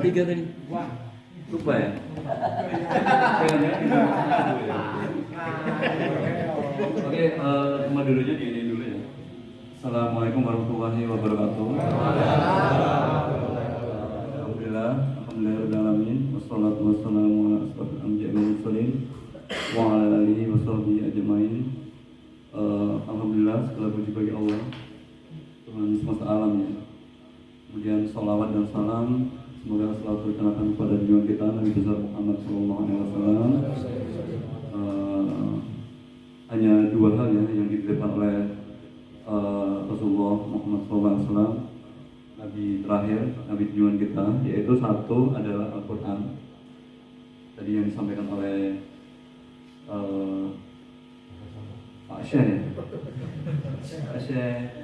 3 tadi. Lupa ya? Oke, tempat dulunya di ini dulu ya. Assalamualaikum warahmatullahi wabarakatuh. Alhamdulillah, alhamdulillahirrahmanirrahim. Wassalatu wassalamu ala asrofil anbiya'i wal mursalin wa ala alihi wa sahbihi ajmain. Alhamdulillah, segala puji bagi Allah, Tuhan semesta alam ya. Kemudian sholawat dan salam semoga selalu terkenalkan kepada junjungan kita Nabi besar Muhammad SAW. Hanya dua hal ya yang dititipkan oleh Rasulullah Muhammad SAW, Nabi terakhir, Nabi junjungan kita, yaitu satu adalah Al-Quran. Tadi yang disampaikan oleh Pak Syekh ya? Pak Syekh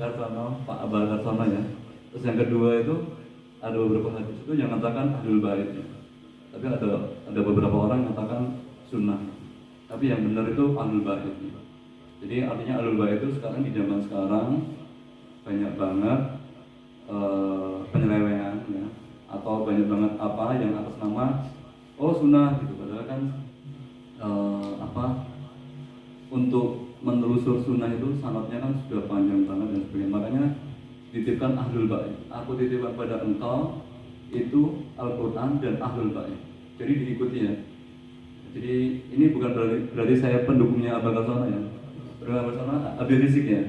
Gartono, Pak Abah Gartono ya. Terus yang kedua itu ada beberapa hadis itu yang mengatakan ahlul bait ya. Tapi ada beberapa orang yang mengatakan sunnah. Tapi yang benar itu ahlul bait ya. Jadi artinya ahlul bait itu sekarang di zaman sekarang banyak banget penyelewengan ya, atau banyak banget apa yang atas nama sunnah gitu. Padahal kan untuk menelusur sunnah itu sanadnya kan sudah panjang banget dan sebagainya. Makanya titipkan ahlul bait. Aku titipkan pada engkau itu Al-Quran dan ahlul bait. Jadi diikuti ya. Jadi ini bukan berarti saya pendukungnya Abang Gartono ya. Pendukung Abang Gartono Habib Rizik ya.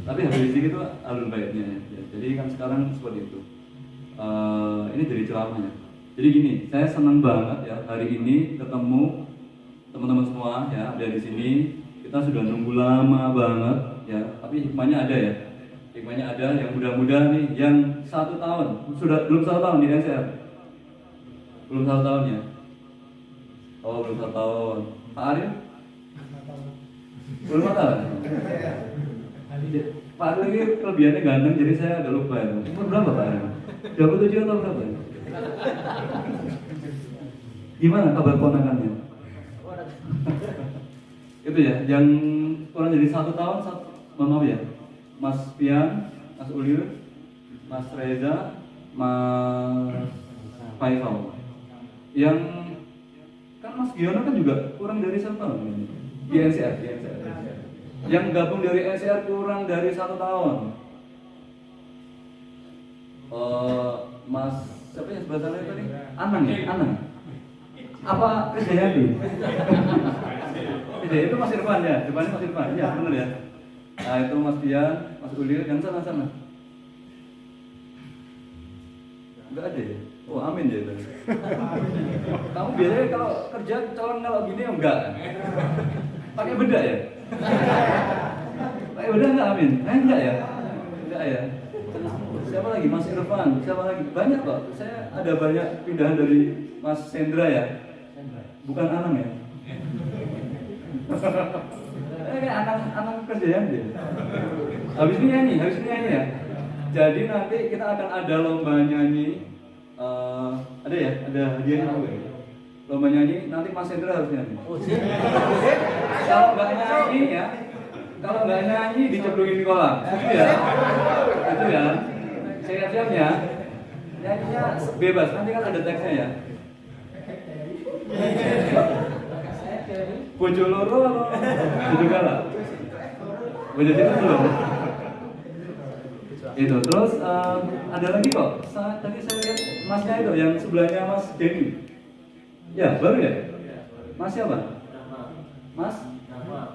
Tapi Habib Rizik itu ahlul baitnya ya. Jadi kan sekarang seperti itu. Ini jadi ceramahnya. Jadi gini, saya senang banget ya hari ini ketemu teman-teman semua ya ada di sini. Kita sudah nunggu lama banget ya, tapi hikmahnya ada ya. Hikmahnya ada yang muda-muda nih, yang 1 tahun, belum 1 tahun di NCR. Belum 1 tahun ya. Oh belum 1 tahun. Pak Arif? Belum 1 tahun. Pak Arif ini kelebihannya ganteng, jadi saya agak lupa ya. Umur berapa Pak Arif? 27 atau berapa? Gimana kabar ponakannya? Itu ya, yang kurang jadi 1 tahun, maaf ya, Mas Pian, Mas Ulir, Mas Reza, Mas Faisal. Yang kan Mas Giono kan juga kurang dari 1 tahun di NCR. Yang gabung dari NCR kurang dari 1 tahun. Mas siapa yang sebelah sana tadi? Anang ya, Anang. Apa Krisdayanti? Itu Mas Irfan ya, depannya Mas Irfan, ya benar ya. Nah itu Mas Pian, Mas Ulir, yang sana. Enggak ada ya? Oh amin ya itu. Kamu biasanya kalau kerja colong kalau gini enggak? Pakai bedak ya? Pakai bedak enggak amin? Enggak ya? Enggak ya? Siapa lagi? Mas Irfan, siapa lagi? Banyak kok, saya ada banyak pindahan dari Mas Sendra ya. Bukan Anang ya? Anak kerjaan dia. Habis ini nyanyi ya. Jadi nanti kita akan ada lomba nyanyi. Ada ya? Ada hadiahnya juga ya? Lomba nyanyi, nanti Mas Sendra harus nyanyi. Kalau nggak nyanyi ya, kalau nggak nyanyi dicemplungin di kolam. Itu ya. Siap ya. Nyanyinya bebas, nanti kan ada teksnya ya. Bojo loro atau bojo galak? Bojo itu belum. Itu terus ada lagi kok. Tadi saya lihat Masnya itu yang sebelahnya Mas Denny. Ya baru ya. Mas siapa? Mas?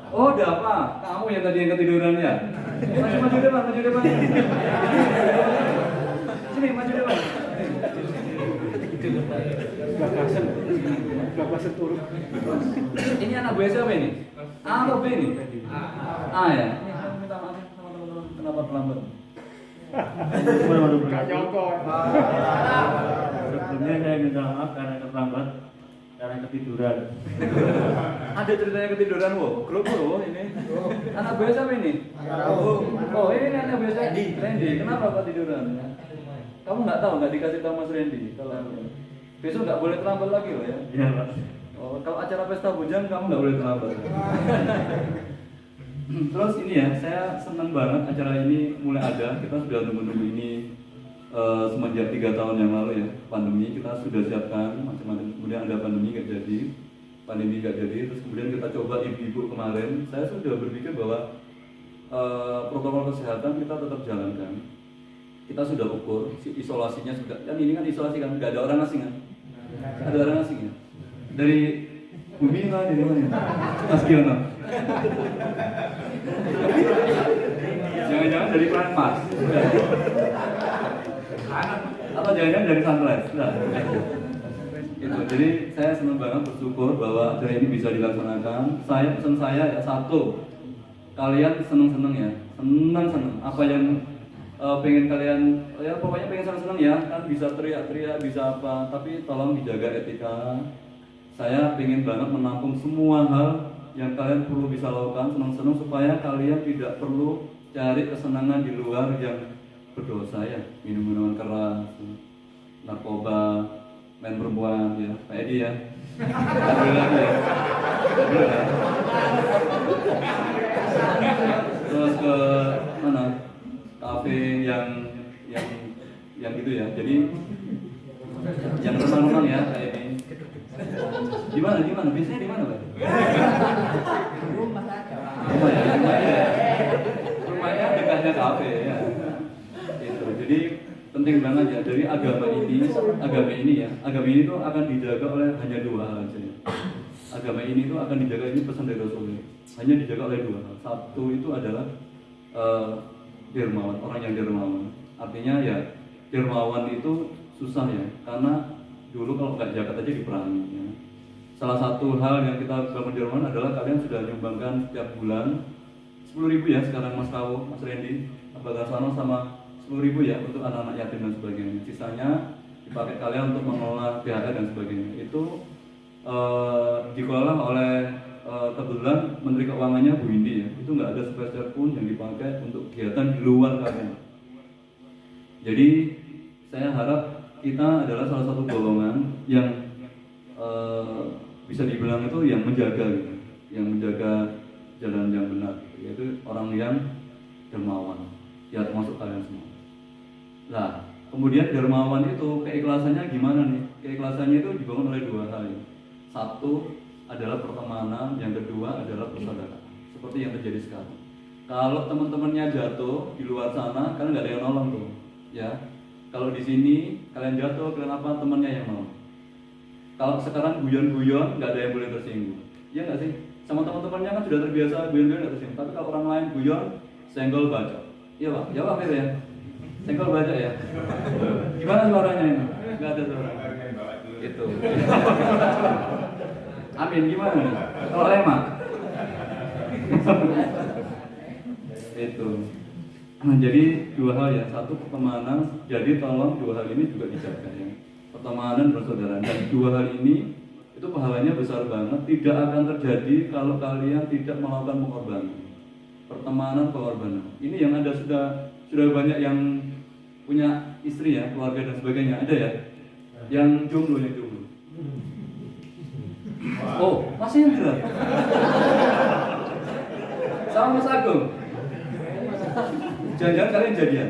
Oh Dapa. Kamu yang tadi yang ketiduran ya. Maju depan. Sini maju depan. Gagasan turun. Ini anak gue siapa ini? A atau B ini? A ya? Ini saya minta maaf sama teman-teman kenapa terlambat. Sebelumnya saya minta maaf karena terlambat, karena ketiduran. Ada ceritanya ketiduran, grup ini. Anak gue siapa ini? Oh ini anak gue siapa? Randy. Kenapa kok tiduran? Kamu nggak tahu, nggak dikasih tahu Mas Randy kalau besok nggak boleh terlambat lagi loh ya? Iya Pak. Oh, kalau acara pesta bujang kamu nggak boleh terlambat. Terus ini ya, saya senang banget acara ini mulai ada. Kita sudah nunggu-nunggu ini semenjak 3 tahun yang lalu ya, pandemi kita sudah siapkan macam-macam, kemudian ada pandemi nggak jadi, terus kemudian kita coba ibu-ibu kemarin, saya sudah berpikir bahwa protokol kesehatan kita tetap jalankan. Kita sudah ukur, isolasinya sudah, kan ini kan isolasi kan, nggak ada orang asing kan? Ada orang asing ya? Dari bumi lah, dari mana? Mas Giono. Jangan-jangan dari planet Mars. Atau jangan-jangan dari Sunrise. Nah, itu. Jadi saya senang banget bersyukur bahwa acara ini bisa dilaksanakan. Pesan saya ya satu, kalian seneng-seneng ya, seneng-seneng. Apa yang pengen kalian, ya pokoknya pengen seneng-seneng ya, kan bisa teriak-teriak, bisa apa. Tapi tolong dijaga etika. Saya pengen banget menampung semua hal yang kalian perlu bisa lakukan seneng-seneng supaya kalian tidak perlu cari kesenangan di luar yang berdosa ya, minum minuman keras, narkoba, main perempuan ya, Pak Edi ya. Lagi ya. Terus ke mana? Kafe yang gitu ya. Jadi yang remang-remang ya kayak ini. Gimana? Biasanya di mana, Pak? Rumahnya dekatnya kafe ya. Itu. Jadi penting banget ya, dari agama ini itu akan dijaga oleh hanya 2 hal saja. Agama ini itu akan dijaga, ini pesan dari Rasulullah, hanya dijaga oleh 2 hal. Satu itu adalah dermawan, orang yang dermawan. Artinya ya dermawan itu susah ya, karena dulu kalau nggak zakat aja diperangi ya. Salah satu hal yang kita bangun dermawan adalah kalian sudah nyumbangkan setiap bulan 10.000 ya sekarang Mas Kau, Mas Randy, Abah Gasano sama 10.000 ya untuk anak-anak yatim dan sebagainya. Sisanya dipakai kalian untuk mengelola THR dan sebagainya. Itu dikelola oleh kebetulan Menteri Keuangannya Bu Indi ya. Itu nggak ada sepeser pun yang dipakai untuk kegiatan di luar kalian. Jadi saya harap kita adalah salah satu golongan yang bisa dibilang itu yang menjaga gitu, yang menjaga jalan yang benar, yaitu orang yang dermawan, ya termasuk kalian semua. Nah, kemudian dermawan itu keikhlasannya gimana nih? Keikhlasannya itu dibangun oleh 2 hal. Satu adalah pertemanan, yang kedua adalah persaudaraan. Seperti yang terjadi sekarang. Kalau teman-temannya jatuh di luar sana, kan nggak ada yang nolong tuh, ya. Kalau di sini kalian jatuh, kalian apa? Temannya yang nolong. Kalau sekarang guyon-guyon, nggak ada yang boleh tersinggung, ya nggak sih? Sama teman-temannya kan sudah terbiasa guyon-guyon nggak tersinggung. Tapi kalau orang lain guyon, senggol bacok. Iya Pak, ya Pak Fir ya. Senggol bacok ya. Gimana suaranya ini? Nggak ada suara. Itu. Amin, gimana nih? Kalau lemak? Itu. Nah, jadi 2 hal ya. Satu pertemanan. Jadi tolong 2 hal ini juga dijaga ya. Pertemanan dan persaudaraan. Dan 2 hal ini itu pahalanya besar banget. Tidak akan terjadi kalau kalian tidak melakukan pengorbanan. Pertemanan, pengorbanan. Ini yang ada sudah banyak yang punya istri ya, keluarga dan sebagainya. Ada ya? Yang jomblo. Oh, masih Indra? Sama Mas Agung? Jangan-jangan kalian jadian?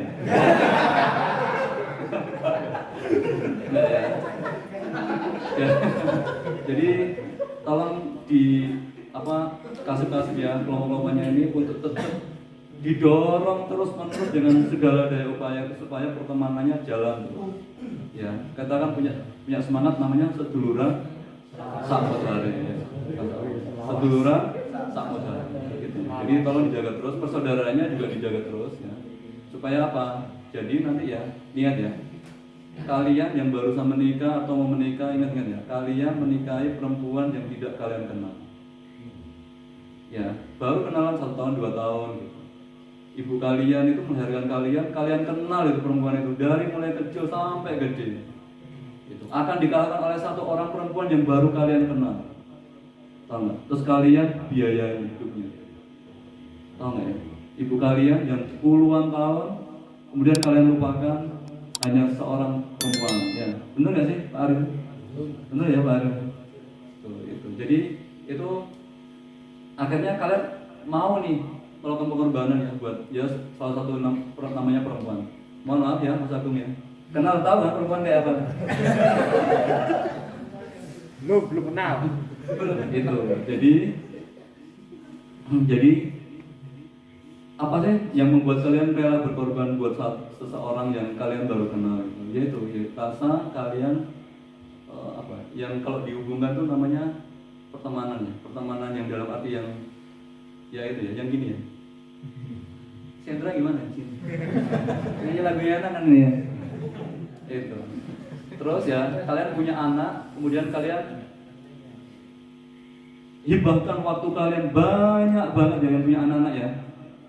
Nah, ya. Jadi tolong kasih ya kelompok-kelompoknya ini untuk tetap didorong terus-menerus dengan segala daya upaya supaya pertemanannya jalan terus. Ya, kita kan punya semangat namanya seduluran sakmodare. Seduluran sakmodare. Gitu. Jadi tolong dijaga terus, persaudaraannya juga dijaga terus ya. Supaya apa? Jadi nanti ya, niat ya. Kalian yang baru sama menikah atau mau menikah, ingat-ingat ya, kalian menikahi perempuan yang tidak kalian kenal. Ya, baru kenalan 1 tahun 2 tahun gitu. Ibu kalian itu melahirkan kalian kenal itu perempuan itu dari mulai kecil sampai gede. Itu akan dikalahkan oleh 1 orang perempuan yang baru kalian kenal. Tahu nggak? Terus kalian biayai hidupnya. Tahu nggak ya? Ibu kalian yang puluhan tahun, kemudian kalian lupakan hanya seorang perempuan. Ya, benar nggak sih Pak Arif? Benar ya Pak Arif? Tuh, itu. Jadi itu akhirnya kalian mau nih melakukan pengorbanan ya buat ya salah satu namanya perempuan. Mohon maaf ya Mas Agung ya. Kenal tahu kan perempuan kayak apa? Belum kenal. Itu. Jadi apa sih yang membuat kalian rela berkorban buat seseorang yang kalian baru kenal? Yaitu rasa kalian yang kalau dihubungkan tuh namanya pertemanan ya. Pertemanan yang dalam arti yang yang gini ya. Sandra gimana sih? Ini lagunya enak kan nih ya. Itu. Terus ya, kalian punya anak, kemudian kalian hibahkan waktu kalian banyak banget yang punya anak-anak ya,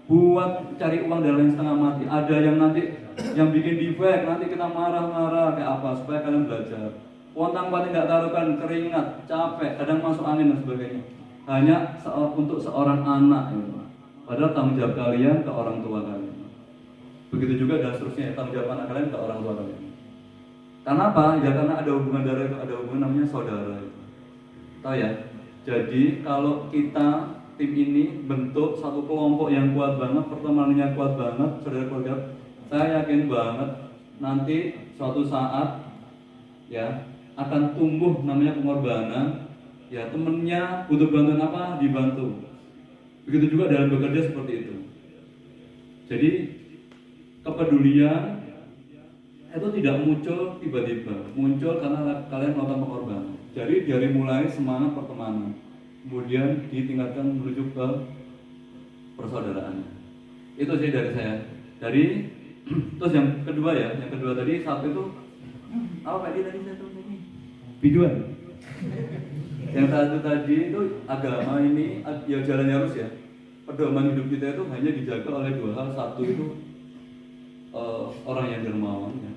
buat cari uang dari yang setengah mati. Ada yang nanti yang bikin defect, nanti kita marah-marah kayak apa supaya kalian belajar. Uang pasti nggak taruhkan, keringat, capek, kadang masuk angin dan sebagainya. Hanya untuk seorang anak ya. Padahal tanggung jawab kalian ke orang tua kalian. Begitu juga dan seterusnya tanggung jawab anak kalian ke orang tua kalian. Karena apa? Ya karena ada hubungan darah itu, ada hubungan namanya saudara itu. Tahu ya? Jadi kalau kita tim ini bentuk satu kelompok yang kuat banget, pertemanannya kuat banget, saudara keluarga, saya yakin banget nanti suatu saat ya akan tumbuh namanya pengorbanan. Ya temennya butuh bantuan apa dibantu. Begitu juga dalam bekerja seperti itu. Jadi kepedulian itu tidak muncul tiba-tiba, muncul karena kalian melakukan pengorbanan. Jadi dari mulai semangat pertemanan, kemudian ditingkatkan menuju ke persaudaraan. Itu sih dari saya. Terus yang kedua tadi satu itu apa Pak tadi satu ini? Biduan. Yang satu tadi itu agama ini ya jalannya harus ya. Pedoman hidup kita itu hanya dijaga oleh dua hal. Satu itu orang yang dermawan ya.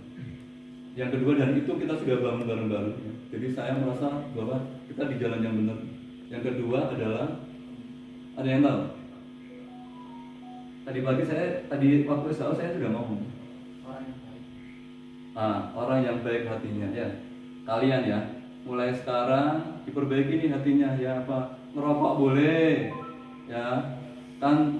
Yang kedua, dan itu kita sudah bangun bareng-bareng ya. Jadi saya merasa bahwa kita di jalan yang benar. Yang kedua adalah ada yang tahu? Tadi waktu saya sudah ngomong orang yang baik hatinya ya. Kalian ya mulai sekarang diperbaiki nih hatinya ya. Apa ngerokok boleh ya kan,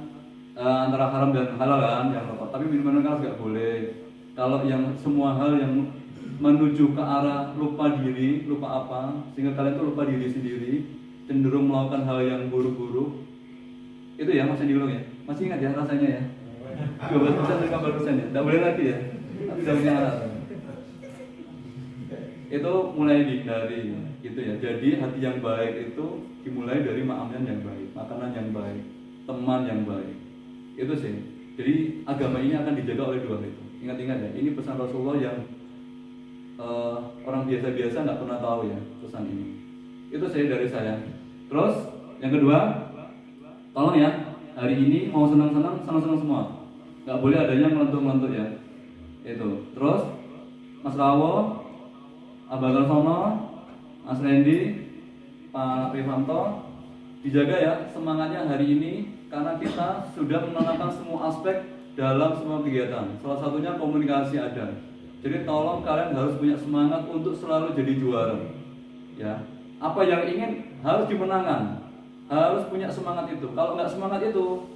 antara haram dan halal kan yang rokok, tapi minuman keras nggak boleh. Kalau yang semua hal yang menuju ke arah lupa diri, lupa apa, sehingga kalian tuh lupa diri sendiri, cenderung melakukan hal yang buruk-buruk, itu ya masih diulang ya, masih ingat ya rasanya ya, 12% dan 8% ya, tidak boleh lagi ya, tapi tidak punya alasan. Itu mulai dihindari gitu ya. Jadi hati yang baik itu dimulai dari makanan yang baik, makanan yang baik, teman yang baik. Itu sih. Jadi agama ini akan dijaga oleh dua itu. Ingat-ingat ya, ini pesan Rasulullah yang orang biasa-biasa nggak pernah tahu ya pesan ini. Itu sih dari saya. Terus yang kedua, tolong ya, hari ini mau senang-senang semua. Nggak boleh adanya melentur-melentur ya. Itu. Terus Mas Rawo, Abang Galsono, Mas Randy, Pak Rifanto, dijaga ya semangatnya hari ini karena kita sudah menanamkan semua aspek dalam semua kegiatan. Salah satunya komunikasi ada. Jadi tolong kalian harus punya semangat untuk selalu jadi juara. Ya, apa yang ingin harus dimenangkan, harus punya semangat itu. Kalau nggak semangat itu,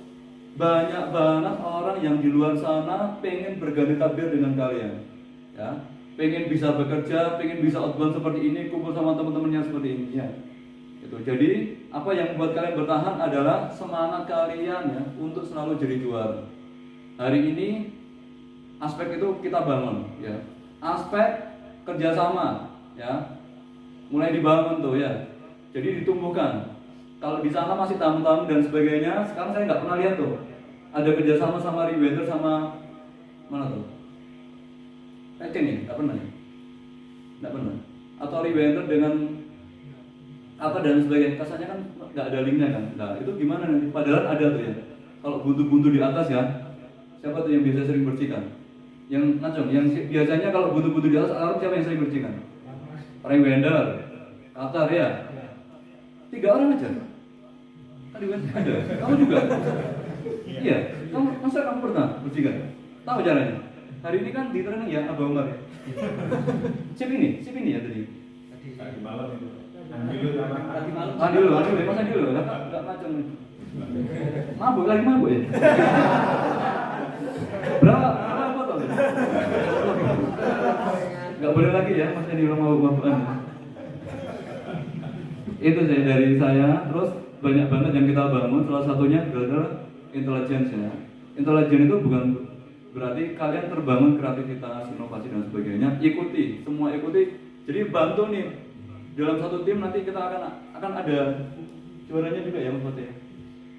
banyak banget orang yang di luar sana pengen berganti tabir dengan kalian. Ya, pengen bisa bekerja, pengen bisa outbound seperti ini, kumpul sama teman-temannya seperti ini. Ya, itu. Jadi apa yang membuat kalian bertahan adalah semangat kalian ya untuk selalu jadi juara. Hari ini aspek itu kita bangun ya, aspek kerjasama ya mulai dibangun tuh ya, jadi ditumbuhkan. Kalau di sana masih tamu-tamu dan sebagainya, sekarang saya nggak pernah lihat tuh ada kerjasama sama Rewender sama mana tuh Eken ya, nggak pernah ya, nggak pernah. Atau Rewender dengan apa dan sebagainya, kasarnya kan nggak ada linknya kan. Nah itu gimana nanti, padahal ada tuh ya. Kalau buntu-buntu di atas ya, siapa tuh yang biasa sering bersihkan? Yang ngacung, yang biasanya kalau buntu-buntu di atas siapa yang sering bersihkan? Rewender, Qatar ya. 3 orang aja. Tadi ada. Kamu juga? Iya. Masa kamu pernah bersihkan? Tahu caranya? Hari ini kan di training ya, Abang Umar ya. Sip ini ya tadi. Tadi malam itu. Tadi malam. Masa dulu? Enggak macam. Mabuk ya? Berapa botol? Nggak boleh lagi ya, Mas Edi ulang mabuk-mabukan ya. Itu sih dari saya. Terus banyak banget yang kita bangun. Salah satunya adalah intelligence ya. Intelligence itu bukan berarti kalian terbangun kreativitas, inovasi dan sebagainya. Ikuti, semua ikuti. Jadi bantu nih dalam satu tim nanti kita akan ada juaranya juga ya Mas Fatih.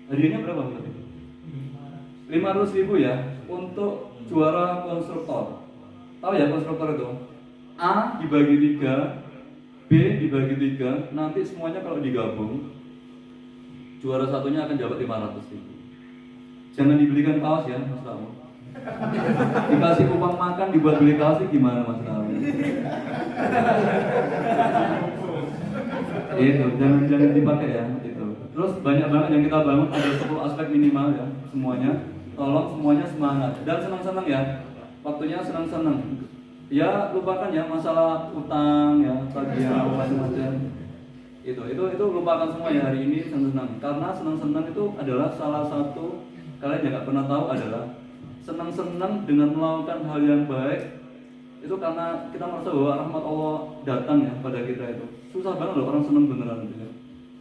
Hadiahnya berapa Mas Fatih? 500.000 ya untuk juara konstruktor. Tahu ya konstruktor itu? A dibagi 3, B dibagi 3, nanti semuanya kalau digabung juara satunya akan dapat 500.000. Jangan dibelikan kaos ya Mas Ramu. Dikasih uang makan dibuat beli kaos gimana Mas Ramu? Itu jangan dipakai ya itu. Terus banyak banget yang kita bangun, ada 10 aspek minimal ya semuanya. Tolong semuanya semangat dan senang-senang ya. Waktunya senang-senang. Ya lupakan ya masalah utang ya, tagihan macam-macam. Itu lupakan semua ya hari ini senang-senang. Karena senang-senang itu adalah salah satu, kalian jangan pernah tahu adalah senang-senang dengan melakukan hal yang baik. Itu karena kita merasa bahwa rahmat Allah datang ya pada kita itu. Susah banget loh orang senang beneran gitu.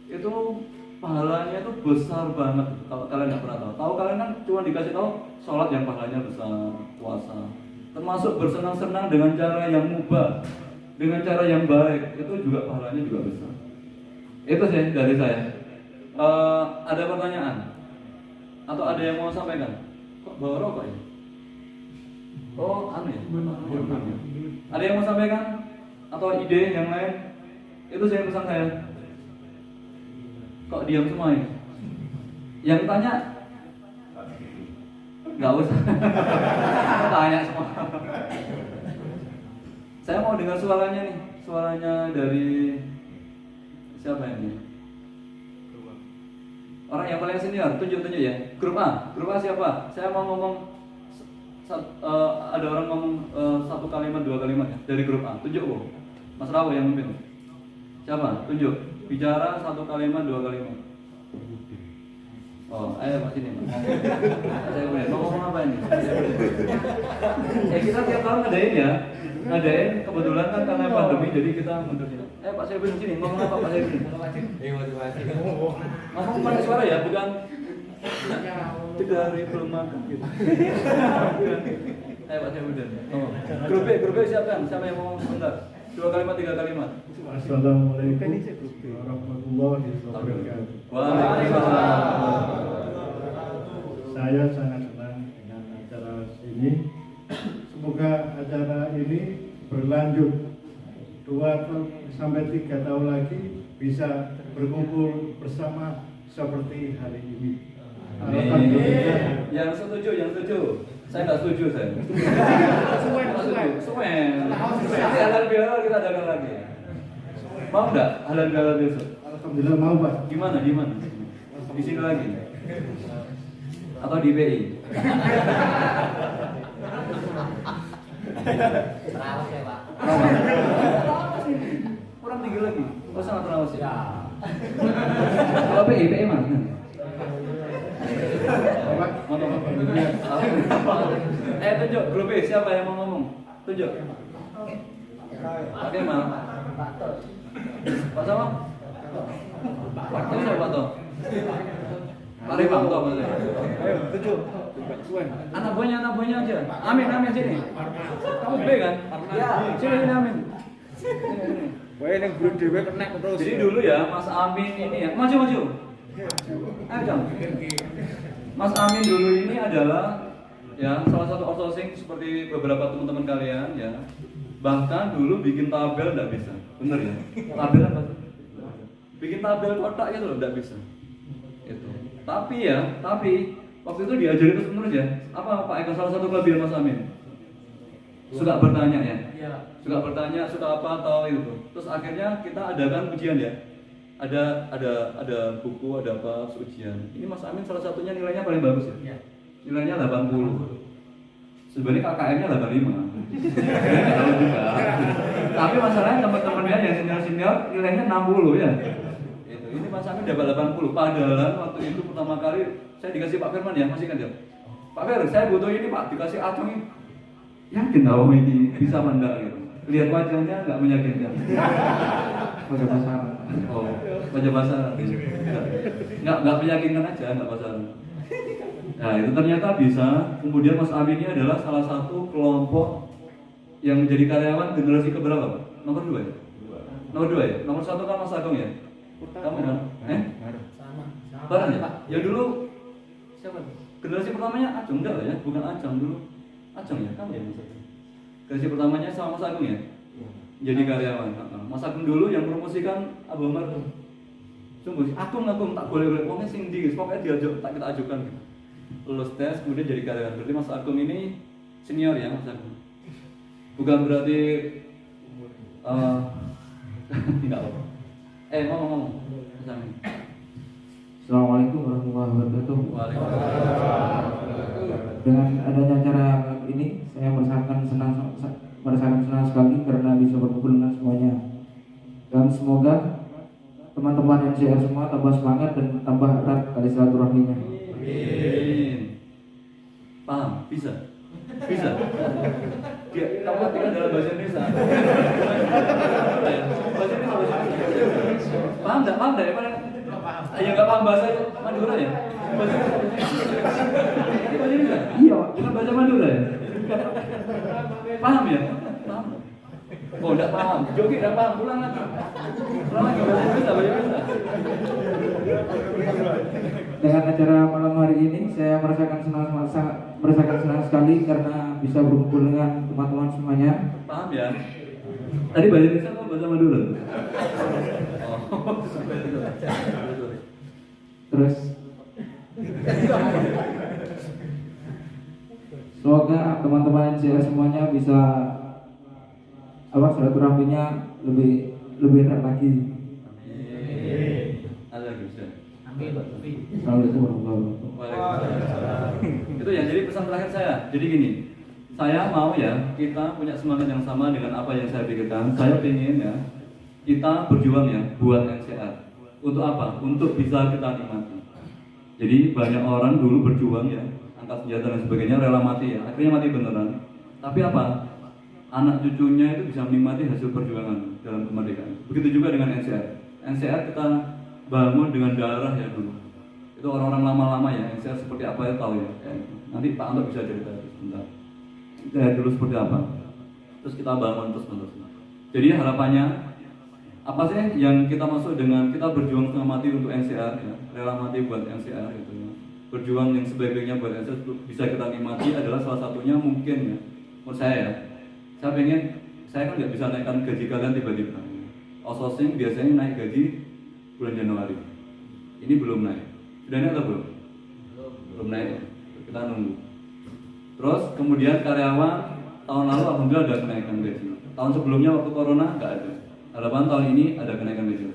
Itu pahalanya itu besar banget kalau kalian nggak pernah tahu. Tahu kalian kan cuma dikasih tahu sholat yang pahalanya besar, puasa. Termasuk bersenang-senang dengan cara yang mubah, dengan cara yang baik, itu juga pahalanya juga besar. Itu sih dari saya. Ada pertanyaan? Atau ada yang mau sampaikan? Kok bawa rokok ya? Oh, anu ya? Ada yang mau sampaikan? Atau ide yang lain? Itu saya pesan saya. Kok diam semua ya? Yang tanya? Nggak usah. Tanya semua. Saya mau dengar suaranya nih. Suaranya dari siapa ini? Orang yang paling senior, tunjuk ya. Grup A siapa? Saya mau ngomong ada orang ngomong 1 kalimat, 2 kalimat ya dari grup A. Tunjuk kok. Mas Rawo yang memimpin. Siapa? Tunjuk. Bicara 1 kalimat, 2 kalimat. Oh, ayo Pak sini. Saya boleh. Mau ngomong apa ini? Kita tiap tahun ngadain ya. Ngadain kebetulan kan karena pandemi jadi kita mundur. Pak saya boleh sini. Ngomong apa Pak saya boleh? Motivasi. Ngomong pakai suara ya, bukan dari belum makan gitu. Ayo Pak saya boleh. Grup B siapa yang mau sebentar? 2 kalimat, 3 kalimat. Assalamualaikum warahmatullahi wabarakatuh. Waalaikumsalam. Saya sangat senang dengan acara ini. Semoga acara ini berlanjut 2 sampai 3 tahun lagi bisa berkumpul bersama seperti hari ini. Alhamdulillah. Yang setuju. Saya nggak setuju saya. Semua. Nanti halal bihalal kita adakan lagi. Mau nggak halal bihalal besok? Alhamdulillah mau Pak. Gimana? Di sini lagi? Atau di BI? Terawat ya Pak. Kurang 3 lagi. Oh sangat terawat ya. Kalau BI mana? Tunjuk grup B siapa yang mau ngomong? Tunjuk. Oke mal. Pak sama? Ini siapa Pak Toh? Pak Rifanto maksudnya. Ayo, tunjuk. Anak buahnya aja. Amin sini. Kamu B kan? Ya. Sini Amin. Wah, yang grup dewe kena terus. Jadi dulu ya Mas Amin ini ya. Maju. Ayo dong. Mas Amin dulu ini adalah ya salah satu outsourcing seperti beberapa teman-teman kalian ya. Bahkan dulu bikin tabel enggak bisa. Bener ya? Tabel apa sih? Bikin tabel kotak gitu loh enggak bisa. Itu. Tapi waktu itu diajarin terus menerus ya. Apa Pak Eka salah satu kelebihan Mas Amin? Suka bertanya ya. Iya. Suka bertanya, suka apa atau itu. Terus akhirnya kita adakan ujian ya. Ada buku, ada apa, ujian. Ini Mas Amin salah satunya nilainya paling bagus ya. Iya. Nilainya 80. Sebenarnya KKM-nya 85. Nggak tahu juga. Tapi masalahnya teman-temannya yang senior nilainya 60 ya. Ini Mas Amin dapat 80. Padahal waktu itu pertama kali saya dikasih Pak Firman ya, masih kan ya. Pak Fir, saya butuh ini Pak, dikasih acung ini. Yakin tahu ini bisa apa enggak gitu. lihat wajahnya nggak meyakinkan. Baca bahasa Arab. Oh, baca bahasa Arab. Nggak meyakinkan aja, nggak bahasa Arab. Nah itu ternyata bisa. Kemudian Mas Amin ini adalah salah satu kelompok yang menjadi karyawan generasi keberapa, Pak? Nomor 2 ya? Nomor 2 ya? Nomor 1 kan Mas Agung ya? Kamu kan? Sama. Barang ya? Ya dulu siapa? Generasi pertamanya Acung enggak lah ya? Bukan Acung dulu. Acung ya? Kamu ya Mas Agung? Generasi pertamanya sama Mas Agung ya? Jadi karyawan. Mas Agung dulu yang promosikan Abu Umar tuh. Sungguh sih, Agung tak boleh wongnya sing ndi guys, pokoknya kita ajukan gitu. Lulus tes kemudian jadi karyawan. Berarti Mas Agung ini senior ya Mas Agung. Bukan berarti tidak apa. Ngomong Mas Agung. Assalamualaikum warahmatullahi wabarakatuh. Waalaikumsalam. Dengan adanya acara ini, saya merasakan senang sekali karena bisa berkumpul dengan semuanya. Dan semoga teman-teman NCR semua tambah semangat dan tambah erat tali silaturahminya. Amin. Paham? Bisa? Bisa? Ya, kamu ketikkan dalam bahasa Indonesia. Bahasa Indonesia. Paham nggak? Paham nggak ya? Ya nggak paham bahasa Madura ya? Bahasa Indonesia? Iya, Bukan bahasa Madura ya? Paham ya? Paham. Oh, enggak paham. Jogi enggak paham. Ulang lagi bahasa Indonesia, bahasa Indonesia. dengan acara malam hari ini saya merasakan senang sekali karena bisa berkumpul dengan teman-teman semuanya. Paham ya? Tadi bahasa Indonesia atau bahasa Madura? Oh, Terus semoga teman-teman NCR semuanya bisa silaturahminya lebih erat lagi. Ada bisa. Amin. Assalamualaikum warahmatullahi wabarakatuh. Waalaikumsalam. Itu ya, jadi pesan terakhir saya. Jadi gini, saya mau ya kita punya semangat yang sama dengan apa yang saya pikirkan. Saya ingin ya kita berjuang ya buat NCR. Untuk apa? Untuk bisa kita nikmati. Jadi banyak orang dulu berjuang ya, angkat senjata dan sebagainya, rela mati ya. Akhirnya mati beneran. Tapi apa? Anak cucunya itu bisa menikmati hasil perjuangan dalam kemerdekaan. Begitu juga dengan NCR. NCR kita bangun dengan darah ya dulu. Itu orang-orang lama-lama ya, NCR seperti apa ya tahu ya. Nanti Pak Anto bisa cerita sebentar. Kita dulu seperti apa. Terus kita bangun terus-menerus. Jadi harapannya apa sih yang kita maksud dengan kita berjuang setengah mati untuk NCR ya, rela mati buat NCR gitu ya. Berjuang yang sebaik-baiknya buat NCR bisa kita nikmati adalah salah satunya mungkin ya. Menurut saya ya. Saya kan nggak bisa naikkan gaji kalian tiba-tiba. Outsourcing biasanya naik gaji bulan Januari. Ini belum naik. Sudah naik atau belum? Belum naik. Kita nunggu. Terus kemudian karyawan tahun lalu alhamdulillah ada kenaikan gaji. Tahun sebelumnya waktu corona nggak ada. Harapan tahun ini ada kenaikan gaji.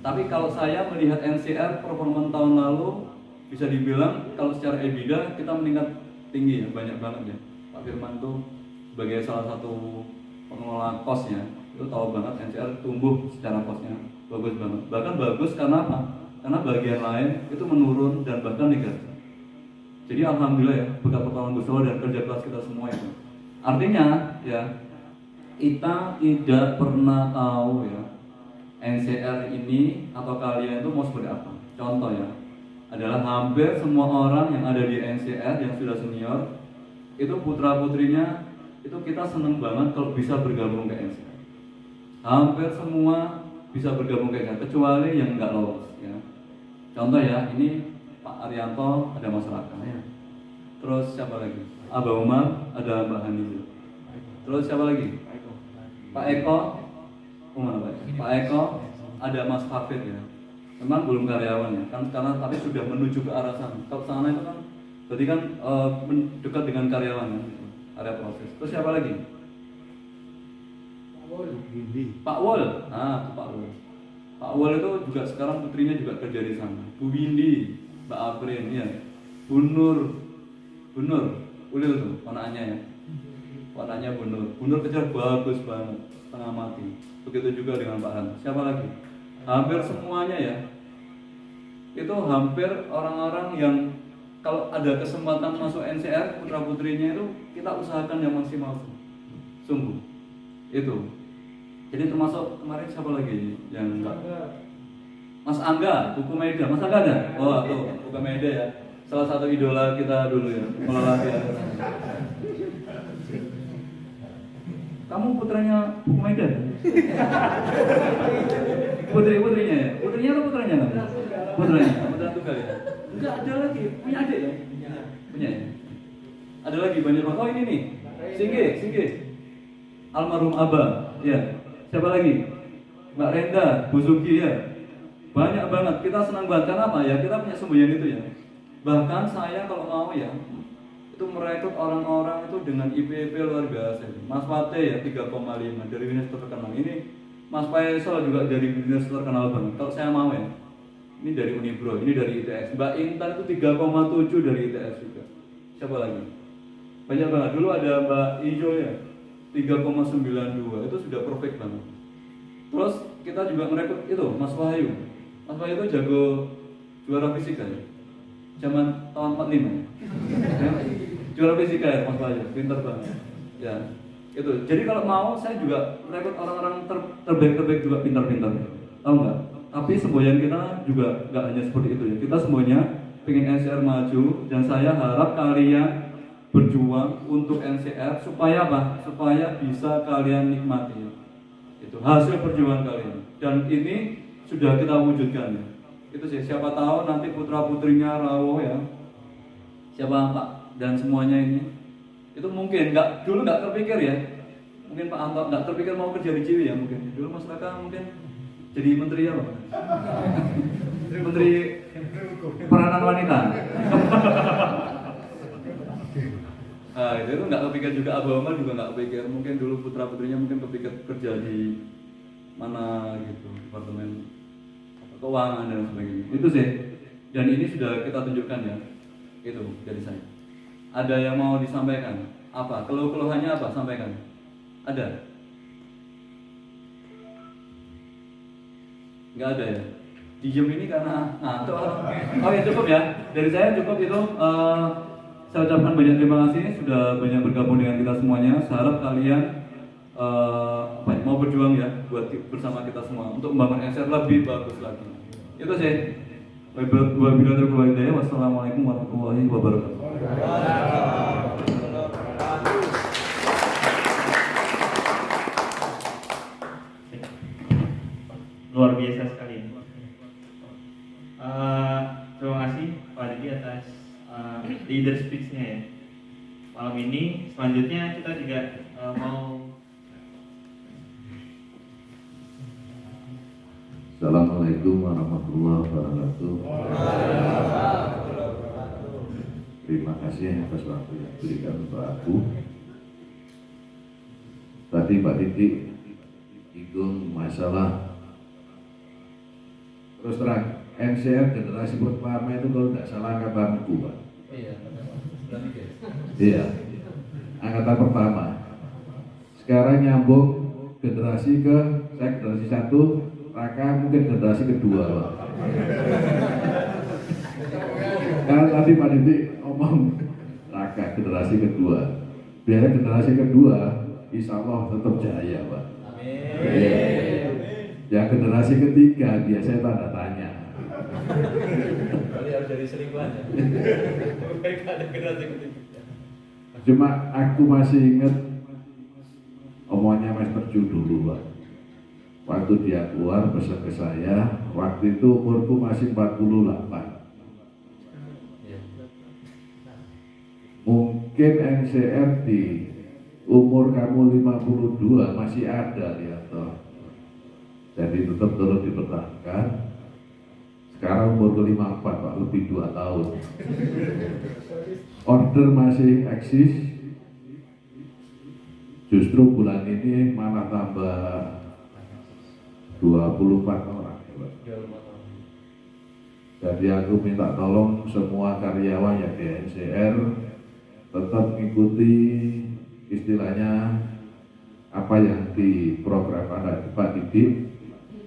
Tapi kalau saya melihat NCR performa tahun lalu bisa dibilang kalau secara EBITDA kita meningkat tinggi ya, banyak banget ya. Pak Firman tuh sebagai salah satu pengelola kosnya itu tahu banget NCR tumbuh secara kosnya bagus banget. Bahkan bagus karena apa? Karena bagian lain itu menurun dan bahkan negatif. Jadi alhamdulillah ya berkat pertolongan Gusti Allah dan kerja keras kita semua itu. Artinya ya kita tidak pernah tahu ya NCR ini atau kalian itu mau seperti apa. Contoh ya adalah hampir semua orang yang ada di NCR yang sudah senior itu putra putrinya itu kita seneng banget kalau bisa bergabung ke NCR. Hampir semua bisa bergabung ke NCR kecuali yang nggak lolos ya. Contoh ya, ini Pak Arianto ada Mas Raka ya. Terus siapa lagi? Abah Umar ada Mbak Hani. Terus siapa lagi? Pak Eko. Mana Pak? Pak Eko ada Mas Hafid ya. Memang belum karyawan ya, kan karena tapi sudah menuju ke arah sana. Kalau sana itu kan berarti kan dekat dengan karyawan ya. Area proses. Terus siapa lagi? Pak Wol. Nah, Pak Wol. Pak Wol itu juga sekarang putrinya juga kerja di sana. Bu Windy, Mbak Aprin, ya. Bu Nur, Ulil tuh, anaknya ya. Anaknya Bu Nur. Bu Nur kerja bagus banget, setengah mati. Begitu juga dengan Pak Han. Siapa lagi? Hampir semuanya ya. Itu hampir orang-orang yang kalau ada kesempatan masuk NCR putra putrinya itu kita usahakan yang maksimal, sungguh Itu. Jadi termasuk kemarin siapa lagi yang enggak? Mas Angga, Buku Maeda. Mas Angga ada? Oh, tuh, Buku Maeda ya. Salah satu idola kita dulu ya, mengelola ya. Kamu putranya Buku Maeda? Putrinya ya? Putrinya atau putranya kamu? Putranya, putra tunggal ya? Enggak, ada lagi, punya adik ya? Punya ya? Ada lagi banyak banget. Oh ini nih, Singgih. Almarhum Abah, ya. Siapa lagi? Mbak Renda, Bu Sugi ya. Banyak banget, kita senang banget. Karena apa ya? Kita punya semboyan itu ya. Bahkan saya kalau mau ya, itu merekrut orang-orang itu dengan IPP luar biasa. Mas Pate ya 3,5 dari universitas terkenal. Ini Mas Faisal juga dari universitas terkenal banget. Kalau saya mau ya, ini dari Unibro, ini dari ITS. Mbak Intan itu 3,7 dari ITS juga. Siapa lagi? Banyak banget. Dulu ada Mbak Ijo ya 3,92, itu sudah perfect banget. Terus kita juga merekrut itu Mas Wahyu. Mas Wahyu itu jago juara fisika ya. Zaman tahun 45 ya. Juara fisika ya Mas Wahyu, pintar banget. Ya, itu. Jadi kalau mau saya juga merekrut orang-orang terbaik juga pintar-pintar. Tahu nggak? Tapi semboyan kita juga nggak hanya seperti itu ya. Kita semuanya pengen NCR maju dan saya harap kalian berjuang untuk NCR supaya apa? Supaya bisa kalian nikmati. Itu hasil perjuangan kalian. Dan ini sudah kita wujudkan ya. Itu sih, siapa tahu nanti putra-putrinya Rawo ya. Siapa Pak dan semuanya ini. Itu mungkin dulu nggak terpikir ya. Mungkin Pak Anto nggak terpikir mau kerja di Ciwi ya mungkin. Dulu Mas Raka mungkin jadi menteri apa? Menteri peranan wanita. Nah, itu nggak kepikir juga, Abu Omar juga nggak kepikir. Mungkin dulu putra putrinya mungkin kepikir kerja di mana gitu, departemen keuangan dan sebagainya. Itu sih. Dan ini sudah kita tunjukkan ya. Itu dari saya. Ada yang mau disampaikan? Apa? Keluh-keluhannya apa? Sampaikan. Ada? Nggak ada ya? Dijem ini karena ngantuk. Oh ya cukup ya. Dari saya cukup itu. Saya ucapkan banyak terima kasih sudah banyak bergabung dengan kita semuanya. Saya harap kalian mau berjuang ya buat bersama kita semua untuk membangun NCR lebih bagus lagi. Itu sih. Wassalamualaikum warahmatullahi wabarakatuh. Luar biasa sekali. Terima kasih Pak Didi atas leader speech-nya ya. Malam ini selanjutnya kita juga mau. Assalamualaikum warahmatullahi wabarakatuh. Terima kasih atas waktu yang diberikan untuk aku. Tadi Pak Didi singgung masalah terus terang NCR generasi pertama itu kalau tidak salah angkatanku Pak. Iya, angkatan pertama. Sekarang nyambung generasi ke saya generasi 1. Raka mungkin generasi kedua Pak. Karena tadi Pak Didi ngomong Raka generasi kedua. Biar generasi kedua insya Allah tetap jaya Pak. Amin. Ya generasi ketiga biasanya tanda tanya. Harus jadi selingkuhan ya. Mereka ada generasi ketiga. Cuma aku masih ingat omongannya Mas Terju dulu Pak. Waktu dia keluar pesan ke saya, waktu itu umurku masih 48. Mungkin NCR di umur kamu 52 masih ada lihat toh. Jadi tetap terus dipertahankan. Sekarang umur 54 Pak, lebih 2 tahun. Order masih eksis. Justru bulan ini malah tambah 24 orang. Jadi aku minta tolong semua karyawan yang di NCR tetap mengikuti istilahnya apa yang diprogramkan Pak Didi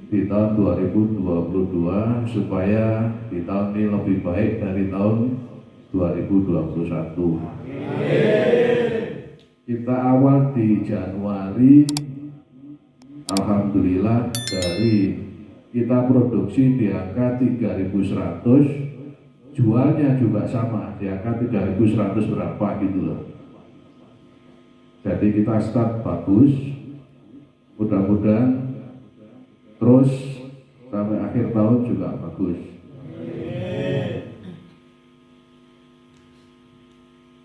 di tahun 2022 supaya di tahun ini lebih baik dari tahun 2021. Kita awal di Januari alhamdulillah dari kita produksi di angka 3.100, jualnya juga sama di angka 3.100 berapa gitu loh. Jadi kita start bagus, mudah-mudahan terus sampai akhir tahun juga bagus.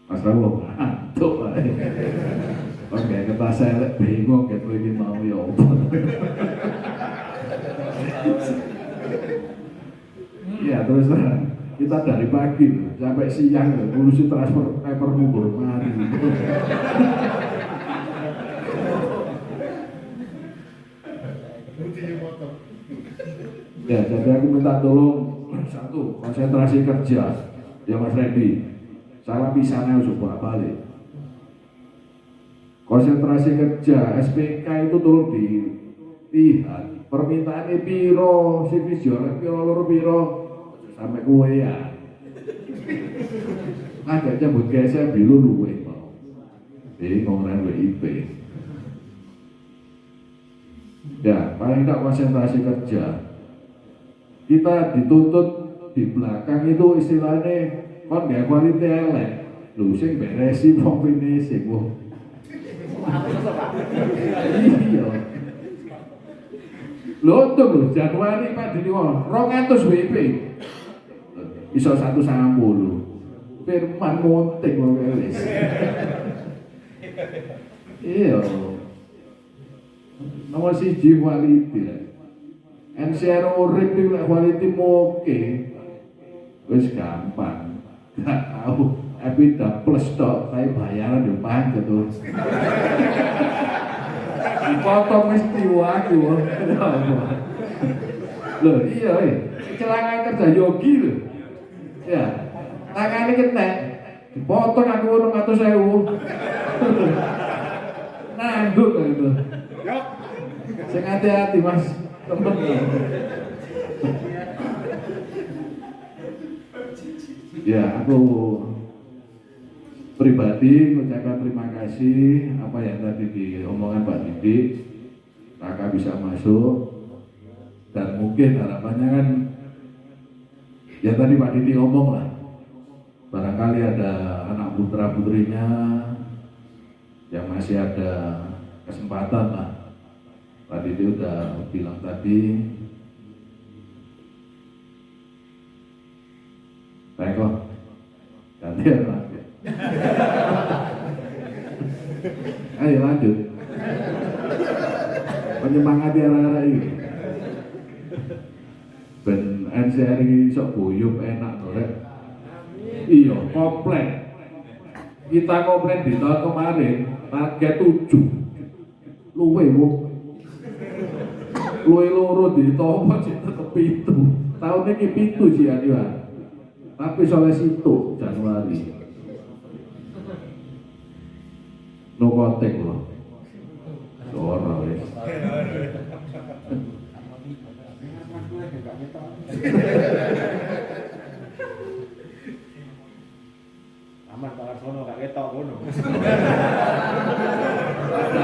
Mas Rawo ngantuk ae. Oke, kata saya lek bingung gitu iki mau ya apa. Ya terus terang, kita dari pagi sampai siang ngurusi transfer paper mubur mari. Ya, jadi aku minta tolong satu, konsentrasi kerja ya Mas Randy. Salah pisahnya coba balik. Konsentrasi kerja, SPK itu tolong dilihat permintaannya piro, CV jualan piro, loro piro, sampai kue ya. Agak nyambut saya bilu luwe mau. Ngomongin WIP. Ya, paling tidak konsentrasi kerja. Kita dituntut di belakang itu istilahnya kon gak kualitas elek. Lho sing beresi wong finishing wong. Iya. Lho tuh Januari Pak Dini wong 200 WP. Iso 150. Firman monting wong wis. Iya. Nomor siji quality. NCR urip iki lek quality moke. Wis gampang. Gak tahu EBITDA plus tok, tapi bayaran yo pancet tuh. Dipotong mesti wae lho. Lho iya kecelakaan kerja Yogi lho. Ya, tangane kena dipotong aku 200.000. Nanggung gitu. Sing hati-hati Mas, temen lho. Ya, aku pribadi mengucapkan terima kasih apa yang tadi diomongan Pak Didik. Kakak bisa masuk dan mungkin harapannya kan ya tadi Pak Didik ngomong lah, barangkali ada anak putra putrinya yang masih ada kesempatan lah. Pak Didik udah bilang tadi. Baik kok, gantian lagi. Ayo lanjut. Penyemangati arah-arah ini. Ben NCR ini sok guyup enak lho. Iya, komplain. Kita komplain di tahun kemarin target 7. Luwe wong. Luwe loro di tahun tetep 7. Tahun ini 7 sih ya. Tapi soalnya situ Januari no kontak loh seorang wes Aman kalau sono gak ketok ngono.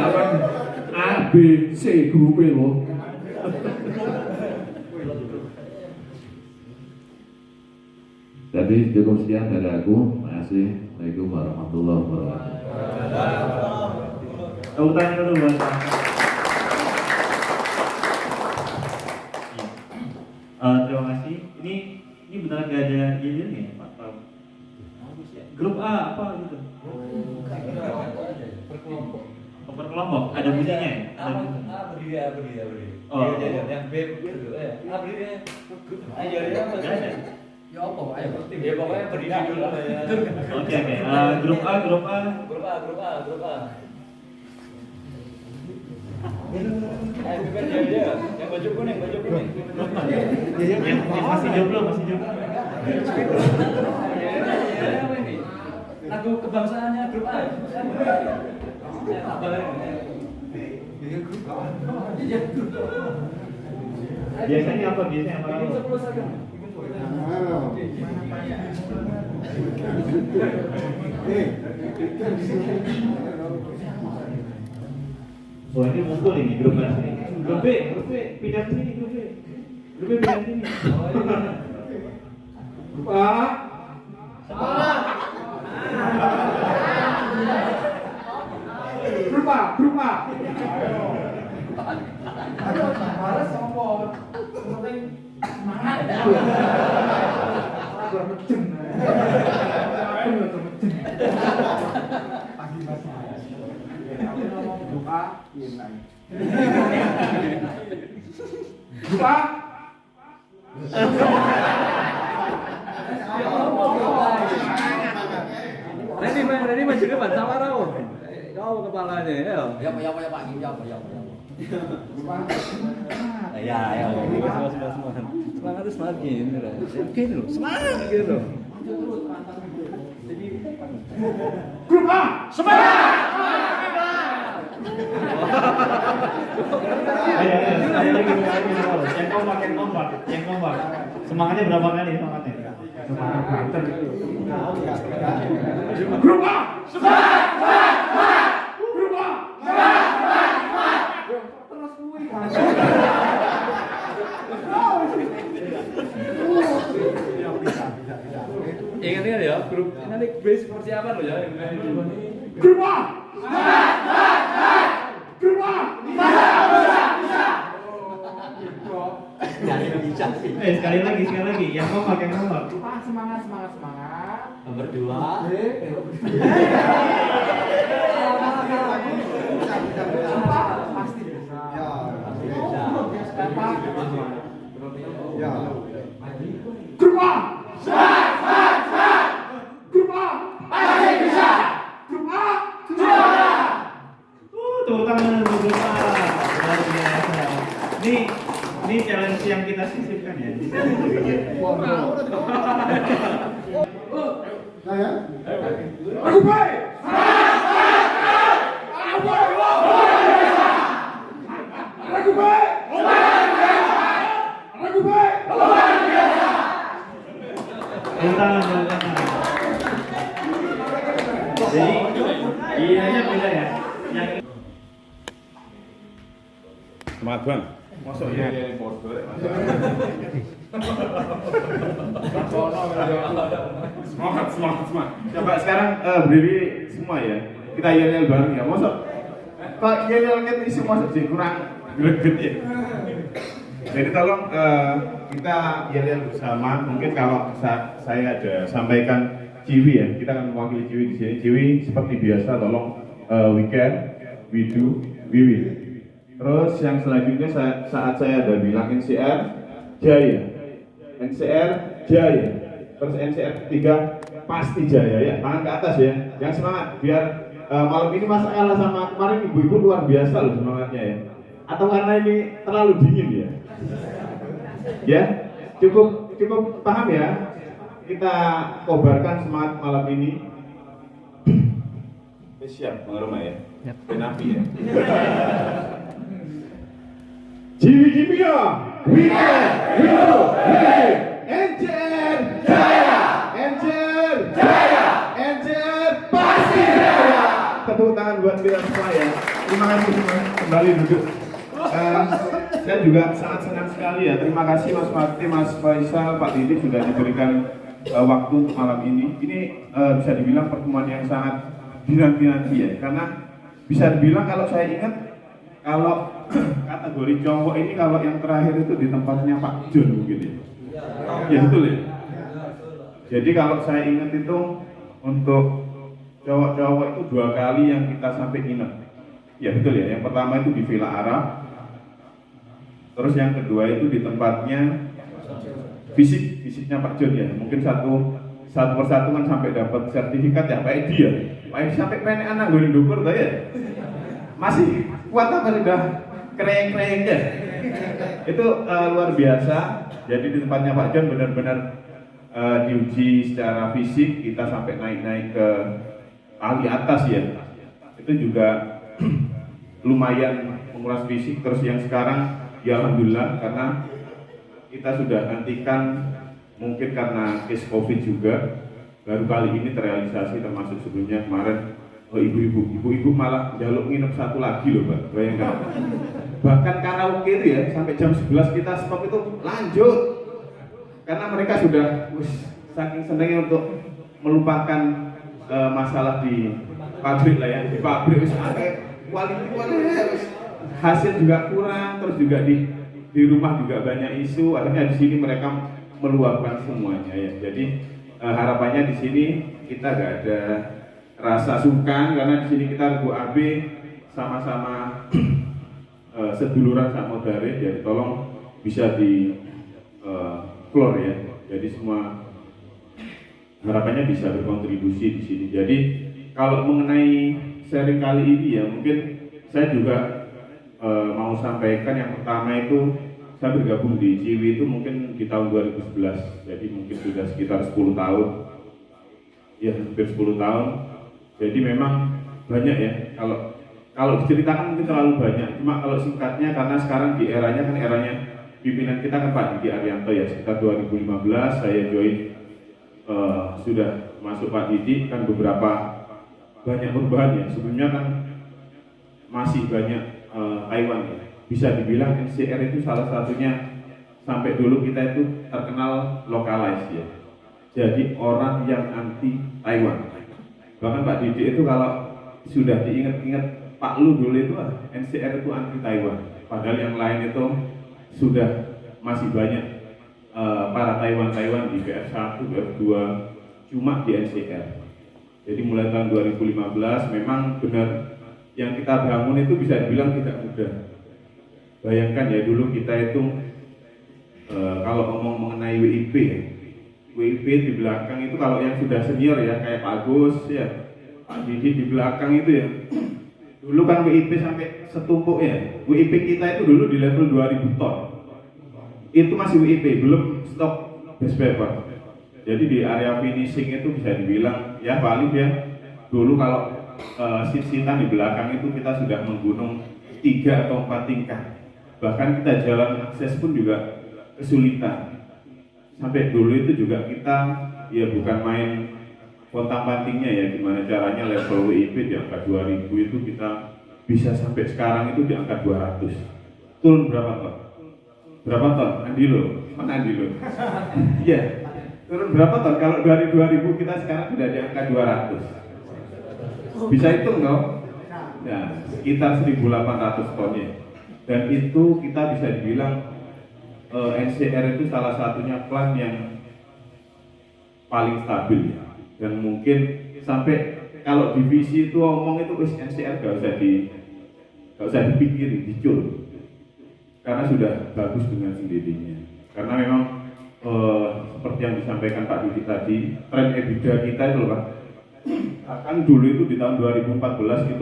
aman A B C grup loh. Jadi cukup sekian dari aku. Terima kasih. Assalamualaikum warahmatullahi wabarakatuh. Tepuk tangan dulu buat terima kasih. Ini beneran gak ada izin ya Pak? Grup A apa gitu? Per kelompok. Ada bunyinya ya? A berdiri. Oh. Yang B berdiri. A berdiri. Ayo apa? Gak ada. Ya apa? Ayo. Ya pokoknya berdiri dulu lah ya. Oke. Grup A. Grup A. Ayo bukan dia. Yang baju kuning. Yang masih jomblo. Lagu kebangsaannya grup A. Biasanya apa? Oh ini mumpul ini grup ini. Grup B, pindah ke sini, grup B. Grup B pindah ke sini. Oh, iya. Grup A. Grup A, grup A. Harus sombong. Penting semangat. Gua mecen. Pagi masih. Grup A, hilang. Grup A. Ini maju depan sama Rao. Kau kepalanya ya. Ya Pak, ya. Ya, semua. Semangat itu semangat gini loh. Gini loh, semangat gitu loh. Grup A, semangat. Yang kompak. Semangatnya berapa kali semangatnya? Semangat banter. Grup A, semangat. Grup A, semangat. Terus kuwi kan. Ingat ya, grup nanti base persiapan loh ya. Grup A, semangat. Grup A, bisa. Sekali lagi. Yang kompak. Grup A, semangat. Nomor 2. Pasti bisa. Ya. Grup A, semangat. Grup A, pasti bisa. Grup A, juara. Tepuk tangan untuk grup A. Luar biasa. Ini challenge yang kita sisipkan ya. Saya. Aku baik. Aku baik. Tepuk tangan. Jadi, iya beda ya. Yang Semangat Bang. Masuk ya bodoh. Semangat. Coba sekarang berdiri semua ya. Kita yel-yel bareng ya. Masuk. Kok yel-yel kita isi masuk sih kurang greget ya. Jadi tolong kita yel-yel bersama. Mungkin kalau saya ada sampaikan Ciwi ya. Kita akan mewakili Ciwi di sini. Ciwi seperti biasa tolong we can, we do, we will. Terus yang selanjutnya saat saya ada bilang NCR Jaya, NCR Jaya, terus NCR ketiga pasti Jaya ya, tangan ke atas ya, yang semangat biar malam ini masa kalah sama kemarin ibu-ibu luar biasa loh semangatnya ya, atau karena ini terlalu dingin ya, cukup paham ya, kita kobarkan semangat malam ini. Siap, Bang Roma ya, penapi ya. Jiwi ya, we can, we do, we can. NCR Jaya, pasti Jaya. Tepuk tangan buat kita semua ya. Terima kasih semua, kembali duduk. Saya juga sangat senang sekali ya. Terima kasih Mas Fakti, Mas Faisal, Pak Didi sudah diberikan waktu untuk malam ini. Ini bisa dibilang pertemuan yang sangat dinanti-nanti ya. Karena bisa dibilang kalau saya ingat, kalau kategori cowok ini kalau yang terakhir itu di tempatnya Pak Jun mungkin ya. Ya betul ya. Jadi kalau saya ingat itu untuk cowok-cowok itu 2 kali yang kita sampai nginep. Ya betul ya. Yang pertama itu di Villa Arab. Terus yang kedua itu di tempatnya fisiknya Pak Jun ya. Mungkin satu persatu kan sampai dapat sertifikat ya Pak Edi ya. Pak Edi sampai pengen anak goreng dukur tuh ya. Masih kuat apa sudah keren-keren ya? Itu luar biasa. Jadi di tempatnya Pak John benar-benar diuji secara fisik, kita sampai naik-naik ke kali atas ya. Itu juga lumayan menguras fisik. Terus yang sekarang ya alhamdulillah karena kita sudah nantikan, mungkin karena case COVID juga baru kali ini terrealisasi, termasuk sebelumnya kemarin ibu-ibu malah jaluk nginep satu lagi loh Pak, bayangkan. bahkan karaoke itu ya sampai jam 11 kita stop itu lanjut karena mereka sudah saking senangnya untuk melupakan masalah di pabrik lah ya, di pabrik kualitas hasil juga kurang, terus juga di rumah juga banyak isu, akhirnya di sini mereka meluapkan semuanya ya. Jadi harapannya di sini kita gak ada rasa sungkan karena di sini kita Regu AB sama-sama seduluran sama Mudarris, jadi tolong bisa di floor ya. Jadi semua harapannya bisa berkontribusi di sini. Jadi kalau mengenai sharing kali ini ya mungkin saya juga mau sampaikan yang pertama itu saya bergabung di Ciwi itu mungkin di tahun 2011, jadi mungkin sudah sekitar 10 tahun ya, hampir 10 tahun. Jadi memang banyak ya, kalau diceritakan mungkin terlalu banyak, cuma kalau singkatnya karena sekarang di eranya kan eranya pimpinan kita kan Pak Didi Arianto ya, sekitar 2015 saya join, sudah masuk Pak Didi kan beberapa banyak perubahan ya. Sebelumnya kan masih banyak Taiwan ya. Bisa dibilang NCR itu salah satunya sampai dulu kita itu terkenal localize ya. Jadi orang yang anti Taiwan. Bahkan Pak Didi itu kalau sudah diingat-ingat Pak Lu dulu itu NCR itu anti Taiwan. Padahal yang lain itu sudah masih banyak para Taiwan di BF1, BF2, cuma di NCR. Jadi mulai tahun 2015 memang benar yang kita bangun itu bisa dibilang tidak mudah. Bayangkan ya dulu kita itu kalau ngomong mengenai WIP ya, WIP di belakang itu kalau yang sudah senior ya kayak Pak Agus ya, Pak Didi di belakang itu ya. Dulu kan WIP sampai setumpuk ya. WIP kita itu dulu di level 2000 ton. Itu masih WIP, belum stok base paper. Jadi di area finishing itu bisa dibilang ya Pak Alif ya. Dulu kalau sit-sitan di belakang itu kita sudah menggunung 3 atau 4 tingkat. Bahkan kita jalan akses pun juga kesulitan. Sampai dulu itu juga kita ya bukan main pontang-pantingnya ya, gimana caranya level WIP di angka 2000 itu kita bisa sampai sekarang itu di angka 200. Turun berapa ton? Berapa ton? Andilo, mana Andilo? Iya, turun berapa ton? Kalau dari 2000 kita sekarang sudah di angka 200. Bisa hitung dong? Ya, sekitar 1800 ton ya. Dan itu kita bisa dibilang NCR itu salah satunya plant yang paling stabil ya. Dan mungkin sampai kalau divisi itu ngomong itu NCR gak usah dipikirin, dicul, karena sudah bagus dengan sendirinya. Karena memang seperti yang disampaikan Pak Didi tadi, tren EBITDA kita itu loh Pak, bahkan dulu itu di tahun 2014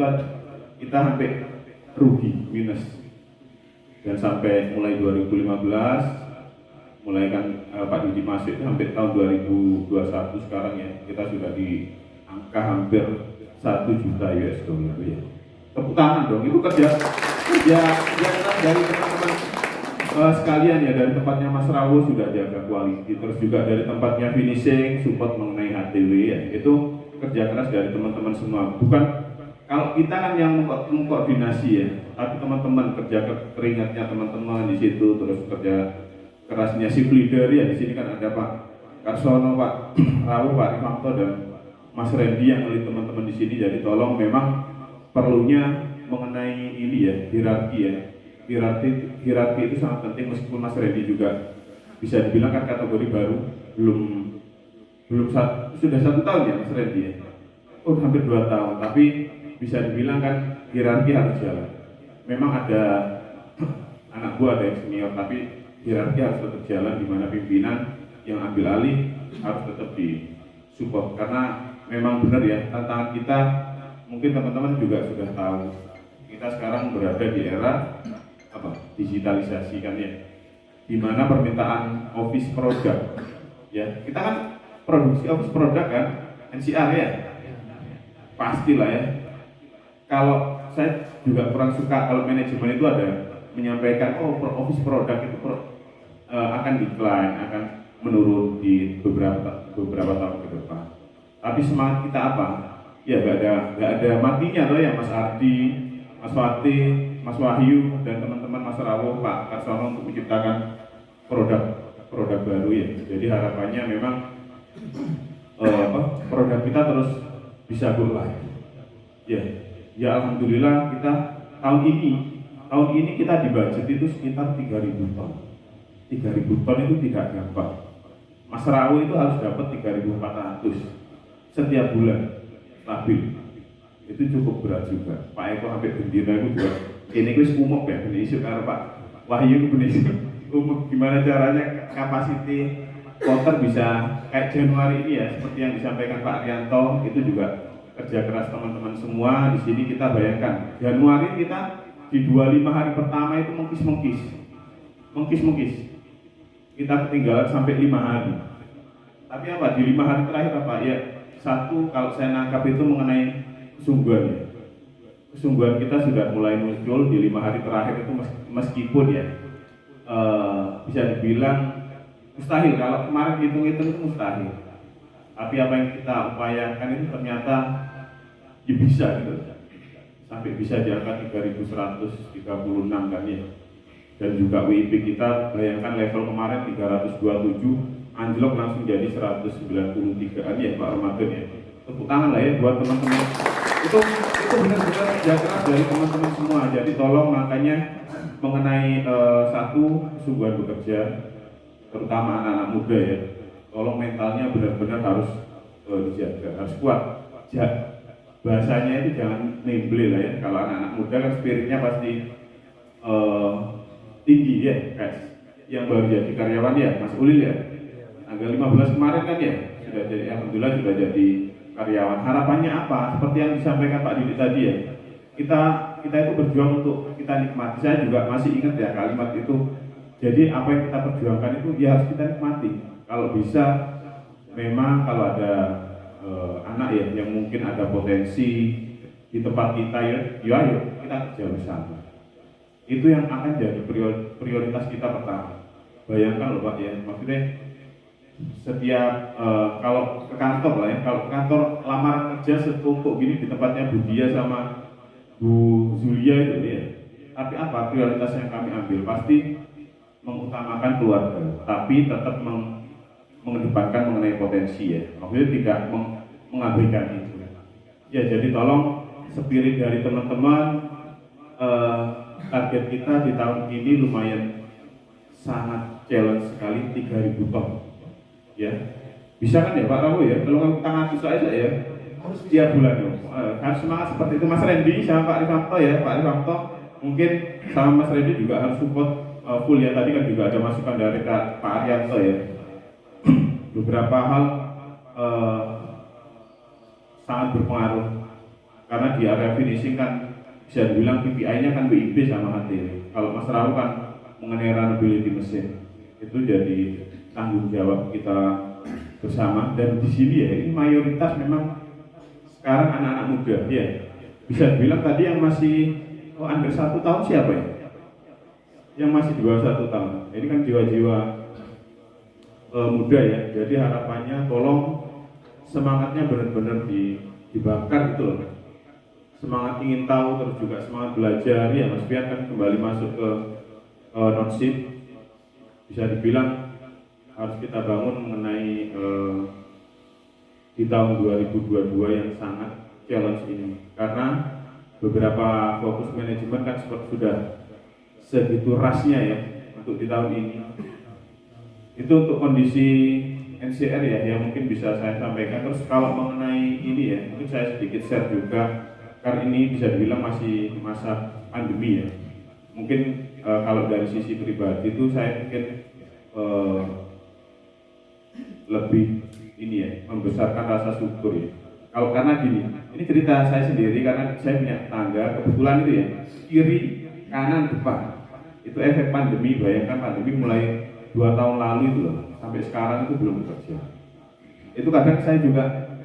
kita sampai rugi, minus. Dan sampai mulai 2015 mulai kan Pak Didi masuk itu sampai tahun 2021 sekarang ya, kita sudah di angka hampir 1 juta US dollar ya. Tepuk tangan dong, itu kerja dari teman-teman sekalian ya, dari tempatnya Mas Rawo sudah jaga quality, terus juga dari tempatnya finishing, support mengenai HTW ya, itu kerja keras dari teman-teman semua. Bukan kalau kita kan yang mengkoordinasi ya, tapi teman-teman kerja keringatnya teman-teman di situ, terus kerja kerasnya shift leader ya. Di sini kan ada Pak Karsono, Pak Rawu, Pak Rifanto dan Mas Randy yang oleh teman-teman di sini. Jadi tolong memang perlunya mengenai ini ya, hierarki ya. Hierarki itu sangat penting, meskipun Mas Randy juga bisa dibilang kan kategori baru, sudah 1 tahun ya Mas Randy ya. Oh hampir 2 tahun, tapi bisa dibilang kan hierarki harus jalan. Memang ada anak buah, ada yang senior, tapi hierarki harus tetap jalan, di mana pimpinan yang ambil alih harus tetap di support. Karena memang benar ya, tantangan kita mungkin teman-teman juga sudah tahu, kita sekarang berada di era digitalisasi kan ya, di mana permintaan office product ya, kita kan produksi office product kan, NCR ya, pastilah ya. Kalau saya juga kurang suka kalau manajemen itu ada menyampaikan office product itu akan decline, akan menurun di beberapa tahun ke depan. Tapi semangat kita apa? Ya gak ada matinya loh ya Mas Ardi, Mas Fatih, Mas Wahyu dan teman-teman Mas Rawo, Pak Karsono untuk menciptakan produk baru ya. Jadi harapannya memang produk kita terus bisa go live. Ya alhamdulillah kita tahun ini kita di budget itu sekitar 3.000 ton. 3.000 ton itu tidak gampang. Mas Rawo itu harus dapat 3.400 setiap bulan stabil. Itu cukup berat juga. Pak Eko sampai bendina itu juga. Ini wis umum ya, ini isu karo Pak Wahyu ini umum gimana caranya kapasiti kloter bisa kayak Januari ini ya, seperti yang disampaikan Pak Rianto, itu juga kerja keras teman-teman semua. Di sini kita bayangkan Januari kita di 25 hari pertama itu mengkis kita ketinggalan sampai 5 hari. Tapi apa di 5 hari terakhir apa ya, satu kalau saya nangkap itu mengenai kesungguhan kita sudah mulai muncul di 5 hari terakhir itu, meskipun ya bisa dibilang mustahil. Kalau kemarin hitung-hitung itu mustahil, tapi apa yang kita upayakan itu ternyata ya bisa gitu, sampai bisa di angka 3.136 kan ya. Dan juga WIP kita bayangkan level kemarin 327 anjlok langsung jadi 193 ya Pak Ramadan ya. Tepuk tangan lah ya buat teman-teman. Itu benar-benar kerja keras dari teman-teman semua. Jadi tolong makanya mengenai satu kesungguhan bekerja, terutama anak-anak muda ya, tolong mentalnya benar-benar harus dijaga, harus kuat. Bahasanya itu jangan nemble lah ya. Kalau anak-anak muda kan spiritnya pasti tinggi ya, guys. Yang baru jadi karyawan ya, Mas Ulil ya, tanggal 15 kemarin kan ya, sudah jadi, alhamdulillah sudah jadi karyawan. Harapannya apa? Seperti yang disampaikan Pak Didi tadi ya, kita itu berjuang untuk kita nikmati. Saya juga masih ingat ya kalimat itu. Jadi apa yang kita perjuangkan itu ya harus kita nikmati. Kalau bisa, memang kalau ada anak ya yang mungkin ada potensi di tempat kita ya ayo kita kerja bersama. Itu yang akan jadi prioritas kita pertama. Bayangkan loh Pak ya, maksudnya setiap kalau ke kantor lah ya, kalau ke kantor lamaran kerja setumpuk gini di tempatnya Bu Dia sama Bu Zulia itu ya. Tapi apa prioritas yang kami ambil? Pasti mengutamakan keluarga, tapi tetap mengedepankan mengenai potensi ya. Maksudnya tidak mengabaikan itu. Ya jadi tolong spirit dari teman-teman, target kita di tahun ini lumayan sangat challenge sekali, 3.000 ton. Ya, bisa kan ya Pak Rawo ya? Kalau tangan susah aja ya, setiap bulan ya. Harus semangat seperti itu Mas Randy sama Pak Rifanto ya. Pak Rifanto mungkin sama Mas Randy juga harus support full ya. Tadi kan juga ada masukan dari Pak Arianto ya. Beberapa hal sangat berpengaruh karena di area finishing kan bisa dibilang KPI-nya kan WIP sama HTW. Kalau Mas Rawo kan mengenai runnability mesin itu jadi tanggung jawab kita bersama. Dan di sini ya ini mayoritas memang sekarang anak-anak muda ya. Bisa dibilang tadi yang masih under 1 tahun siapa ya? Yang masih di bawah 1 tahun. Ini kan jiwa-jiwa muda ya. Jadi harapannya tolong semangatnya benar-benar dibakar gitu loh. Semangat ingin tahu, terus juga semangat belajar ya. Mas Pian kan kembali masuk ke non-SIP. Bisa dibilang harus kita bangun mengenai di tahun 2022 yang sangat challenge ini. Karena beberapa fokus manajemen kan sudah segitu rasnya ya untuk di tahun ini. Itu untuk kondisi NCR ya yang mungkin bisa saya sampaikan. Terus kalau mengenai ini ya, mungkin saya sedikit share juga. Karena ini bisa dibilang masih masa pandemi ya. Mungkin kalau dari sisi pribadi itu saya mungkin lebih ini ya, membesarkan rasa syukur ya. Kalau karena gini, ini cerita saya sendiri karena saya punya tangga kebetulan itu ya, kiri, kanan, depan. Itu efek pandemi. Bayangkan pandemi mulai 2 tahun lalu itu loh, sampai sekarang itu belum bekerja. Itu kadang saya juga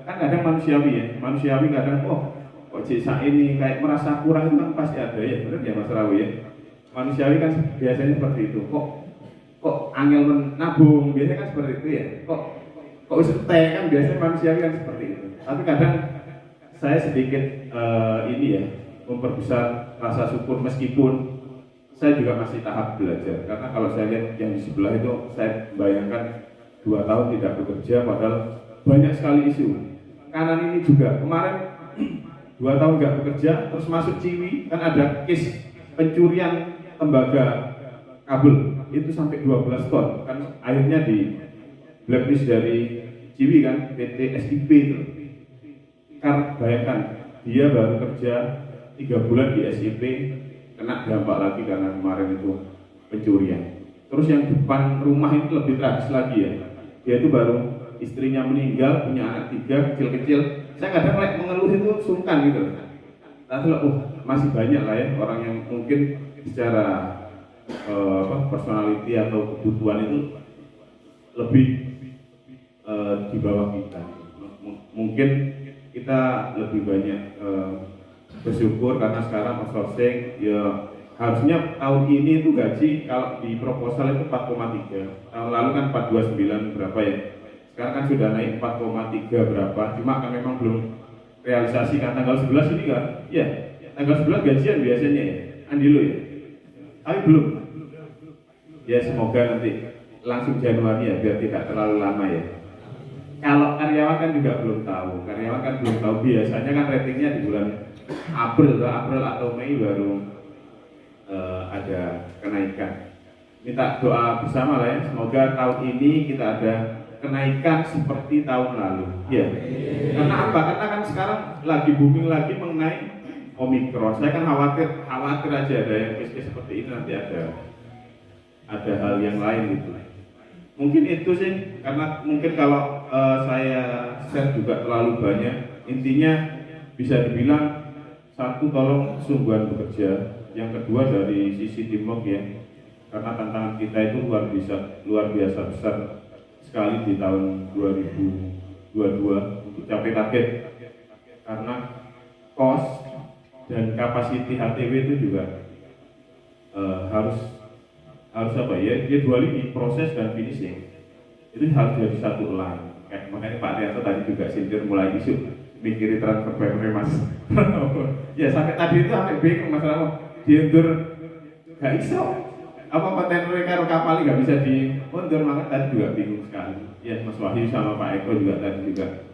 kan kadang manusiawi kadang kok cisa ini kayak merasa kurang itu kan pasti ada ya, benar ya Mas Rawi ya. Manusiawi kan biasanya seperti itu. Kok angel menabung biasanya kan seperti itu ya. Kok teh kan biasanya manusiawi kan seperti itu. Tapi kadang saya sedikit ini ya memperbesar rasa syukur meskipun saya juga masih tahap belajar, karena kalau saya lihat yang di sebelah itu, saya bayangkan 2 tahun tidak bekerja padahal banyak sekali isu. Kanan ini juga kemarin 2 tahun nggak bekerja, terus masuk Ciwi, kan ada case pencurian tembaga kabel itu sampai 12 ton, kan akhirnya di blacklist dari Ciwi kan, PT SIP itu. Kan bayangkan dia baru kerja 3 bulan di SIP, kena dampak lagi karena kemarin itu pencurian. Terus yang depan rumah itu lebih tragis lagi ya. Dia itu baru istrinya meninggal, punya anak 3 kecil-kecil. Saya kadang mengeluh itu sungkan gitu. Tapi masih banyak lah ya orang yang mungkin secara personality atau kebutuhan itu lebih di bawah kita. Mungkin kita lebih banyak bersyukur karena sekarang outsourcing ya, harusnya tahun ini itu gaji kalau di proposal itu 4,3, tahun lalu kan 429 berapa ya, sekarang kan sudah naik 4,3 berapa, cuma kan memang belum realisasi kan tanggal 11 ini kan ya, tanggal 11 gajian biasanya ya, Andilo ya, tapi belum ya, semoga nanti langsung Januari ya biar tidak terlalu lama ya. Kalau karyawan kan juga belum tahu, biasanya kan ratingnya di bulan April atau Mei baru ada kenaikan. Minta doa bersama lah ya, semoga tahun ini kita ada kenaikan seperti tahun lalu. Ya. Karena apa? Karena kan sekarang lagi booming lagi mengenai Omikron. Saya kan khawatir aja ada yang case seperti itu nanti ada hal yang lain gitu. Mungkin itu sih, karena mungkin kalau saya share juga terlalu banyak. Intinya bisa dibilang, satu, tolong kesungguhan bekerja. Yang kedua dari sisi teamwork ya, karena tantangan kita itu luar biasa besar sekali di tahun 2022 untuk capai target. Karena cost dan kapasiti HTW itu juga harus apa ya, dia 2 lini, proses dan finishing itu harus jadi satu line. Makanya Pak Rianto tadi juga sindir mulai isu mikirin transfer payment mas. Ya sampai tadi itu sampai bingung masalah diundur gak iso, apa kontainer karo kapal gak bisa diundur, maka tadi juga bingung sekali. Ya Mas Wahyu sama Pak Eko juga tadi juga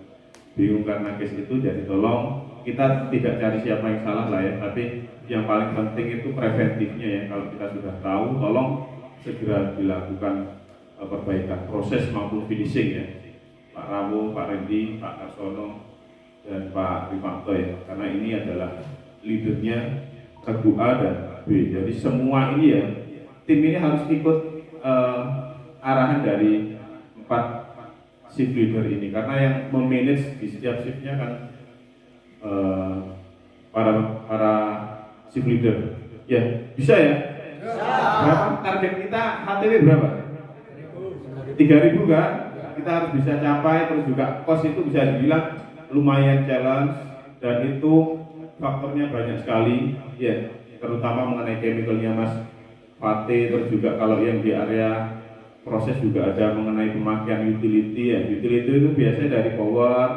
bingung karena case itu. Jadi tolong kita tidak cari siapa yang salah lah ya, tapi yang paling penting itu preventifnya ya. Kalau kita sudah tahu, tolong segera dilakukan perbaikan proses maupun finishing ya. Pak Rawo, Pak Rendi, Pak Karsono, dan Pak Rifanto ya. Karena ini adalah leadernya Regu A dan B. Jadi semua ini ya, tim ini harus ikut arahan dari 4 shift leader ini. Karena yang memanage di setiap shiftnya kan para shift leader. Ya, bisa ya? Berapa target kita HTW berapa? 3.000 kan? Kita harus bisa capai, terus juga cost itu bisa dibilang lumayan challenge, dan itu faktornya banyak sekali ya, terutama mengenai chemicalnya Mas Fatih. Terus juga kalau yang di area proses juga ada mengenai pemakaian utility ya. Utility itu biasanya dari power,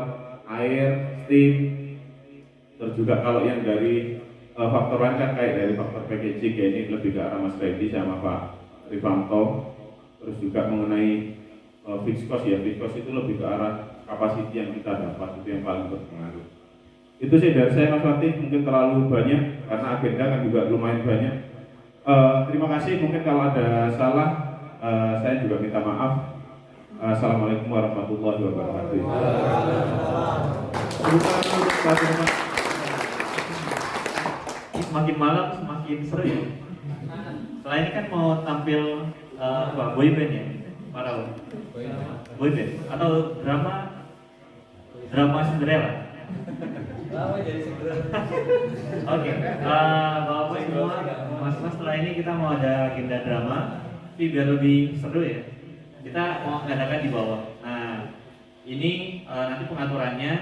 air, steam. Terus juga kalau yang dari faktor lain kan kayak dari faktor packaging ya, ini lebih ke arah Mas Reddy sama Pak Rifanto. Terus juga mengenai fixed cost ya, fixed cost itu lebih ke arah kapasiti yang kita dapat, itu yang paling berpengaruh. Itu sih dari saya Mas Fatih, mungkin terlalu banyak karena agenda kan juga lumayan banyak. Terima kasih, mungkin kalau ada salah saya juga minta maaf. Assalamualaikum warahmatullahi wabarakatuh. Semakin malam semakin seru ya. Setelah ini kan mau tampil boyband ya, para boyband atau drama Cinderella. Lama jadi Cinderella. Oke, bapak semua, mas-mas, setelah ini kita mau ada agenda drama, tapi biar lebih seru ya, kita mau mengadakan di bawah. Nah, ini nanti pengaturannya,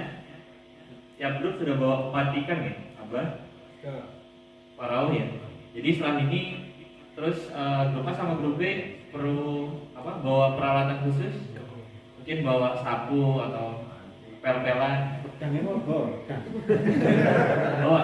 tiap grup sudah bawa petikan ya, Abah? Parau ya. Jadi setelah ini terus grup A sama grup B perlu bawa peralatan khusus, mungkin bawa sapu atau pel-pelan. Bawa